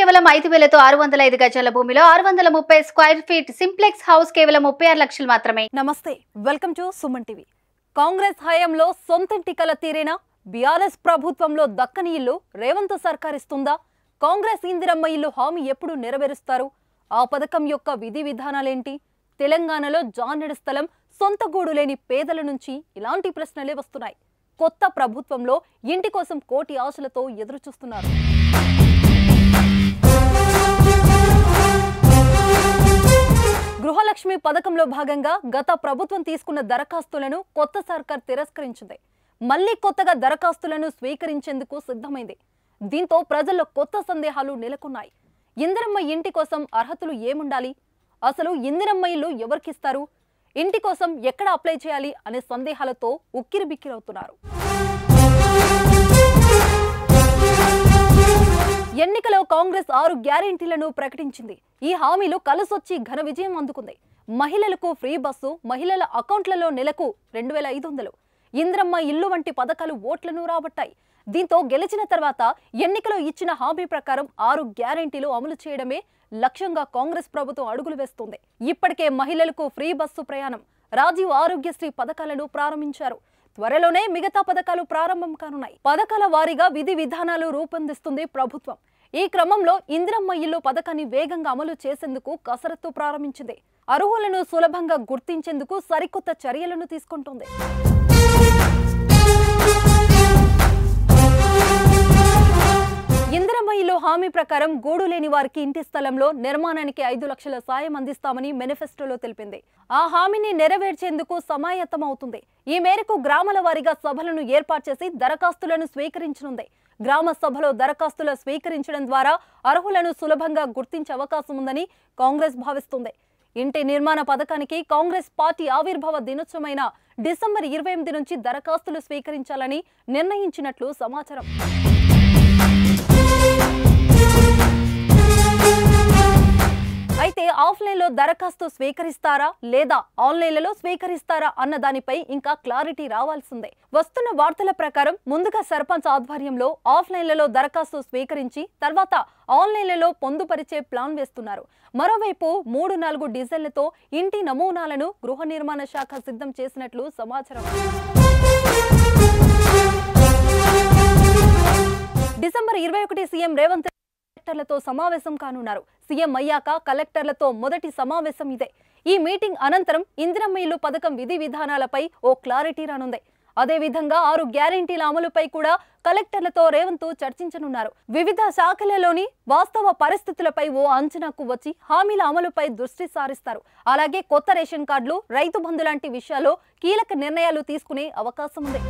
కేవలం 5,000తో 605 గజాల భూమిలో 630 స్క్వేర్ ఫీట్ సింప్లెక్స్ హౌస్ కేవలం 36 లక్షలు మాత్రమే. నమస్తే, welcome to Suman TV. Congress హయాంలో సొంతింటి కల తీరేనా? బీఆర్ఎస్ ప్రభుత్వంలో దక్కని ఇల్లు రేవంత్ సర్కార్ ఇస్తుందా? కాంగ్రెస్ ఇందిరమ్మ ఇల్లు హామీ ఎప్పుడు నెరవేరుస్తారు? ఆ పథకం యొక్క విధి విధానాలేంటి? తెలంగాణలో జానెడు స్థలం, సొంత గూడు లేని పేదల నుంచి ఇలాంటి ప్రశ్నలే వస్తున్నాయి. కొత్త ప్రభుత్వంలో ఇంటి కోసం కోటి ఆశలతో ఎదురు చూస్తున్నారు. గృహలక్ష్మి పథకంలో భాగంగా గత ప్రభుత్వం తీసుకున్న దరఖాస్తులను కొత్త సర్కార్ తిరస్కరించింది. మళ్లీ కొత్తగా దరఖాస్తులను స్వీకరించేందుకు సిద్ధమైంది. దీంతో ప్రజల్లో కొత్త సందేహాలు నెలకొన్నాయి. ఇందిరమ్మ ఇంటి కోసం అర్హతలు ఏముండాలి? అసలు ఇందిరమ్మ ఇల్లు ఎవరికిస్తారు? ఇంటి కోసం ఎక్కడ అప్లై చేయాలి అనే సందేహాలతో ఉక్కిరిబిక్కిరవుతున్నారు. ఎన్నికలో కాంగ్రెస్ 6 గ్యారెంటీలను ప్రకటించింది. ఈ హామీలు కలసొచ్చి ఘన విజయం అందుకుంది. మహిళలకు ఫ్రీ బస్సు, మహిళల అకౌంట్లలో నెలకు 2,500, ఇంద్రమ్మ ఇల్లు వంటి పథకాలు ఓట్లను రాబట్టాయి. దీంతో గెలిచిన తర్వాత ఎన్నికలో ఇచ్చిన హామీ ప్రకారం 6 గ్యారెంటీలు అమలు చేయడమే లక్ష్యంగా కాంగ్రెస్ ప్రభుత్వం అడుగులు వేస్తోంది. ఇప్పటికే మహిళలకు ఫ్రీ బస్సు ప్రయాణం, రాజీవ్ ఆరోగ్యశ్రీ పథకాలను ప్రారంభించారు. త్వరలోనే మిగతా పథకాలు ప్రారంభం కానున్నాయి. పథకాల వారీగా విధి విధానాలు రూపొందిస్తుంది ప్రభుత్వం. ఈ క్రమంలో ఇందిరమ్మ ఇల్లు పథకాన్ని వేగంగా అమలు చేసేందుకు కసరత్తు ప్రారంభించింది. అర్హులను సులభంగా గుర్తించేందుకు సరికొత్త చర్యలను తీసుకుంటోంది. ఇందిరమ్మ ఇల్లు హామీ ప్రకారం గూడు లేని వారికి ఇంటి స్థలంలో నిర్మాణానికి 5 లక్షల సాయం అందిస్తామని మేనిఫెస్టోలో తెలిపింది. ఆ హామీని నెరవేర్చేందుకు సమాయత్తమవుతుంది. ఈ మేరకు గ్రామాల వారీగా సభలను ఏర్పాటు చేసి దరఖాస్తులను స్వీకరించనుంది. గ్రామ సభలో దరఖాస్తులు స్వీకరించడం ద్వారా అర్హులను సులభంగా గుర్తించే అవకాశం ఉందని కాంగ్రెస్ భావిస్తుంది. ఇంటి నిర్మాణ పథకానికి కాంగ్రెస్ పార్టీ ఆవిర్భావ దినోత్సవమైన డిసెంబర్ 28 నుంచి దరఖాస్తులు స్వీకరించాలని నిర్ణయించినట్లు సమాచారం. అయితే ఆఫ్లైన్లో దరఖాస్తు స్వీకరిస్తారా లేదా ఆన్లైన్లలో స్వీకరిస్తారా అన్న దానిపై ఇంకా క్లారిటీ రావాల్సిందే. వస్తున్న వార్తల ప్రకారం ముందుగా సర్పంచ్ ఆధ్వర్యంలో ఆఫ్లైన్లలో దరఖాస్తు స్వీకరించి తర్వాత ఆన్లైన్లలో పొందుపరిచే ప్లాన్ వేస్తున్నారు. మరోవైపు 3-4 డిజైన్లతో ఇంటి నమూనాలను గృహ నిర్మాణ శాఖ సిద్ధం చేసినట్లు సమాచారం. డిసెంబర్ 21 సీఎం రేవంత్ కలెక్టర్లతో సమావేశం కానున్నారు. సీఎం అయ్యాక కలెక్టర్లతో మొదటి సమావేశం ఇదే. ఈ మీటింగ్ అనంతరం ఇందిరమ్మ ఇల్లు పథకం విధి విధానాలపై ఓ క్లారిటీ రానుంది. అదేవిధంగా 6 గ్యారెంటీల అమలుపై కూడా కలెక్టర్లతో రేవంత్ చర్చించనున్నారు. వివిధ శాఖలలోని వాస్తవ పరిస్థితులపై ఓ అంచనాకు వచ్చి హామీల అమలుపై దృష్టి సారిస్తారు. అలాగే కొత్త రేషన్ కార్డులు, రైతు బంధు లాంటి విషయాల్లో కీలక నిర్ణయాలు తీసుకునే అవకాశం ఉంది.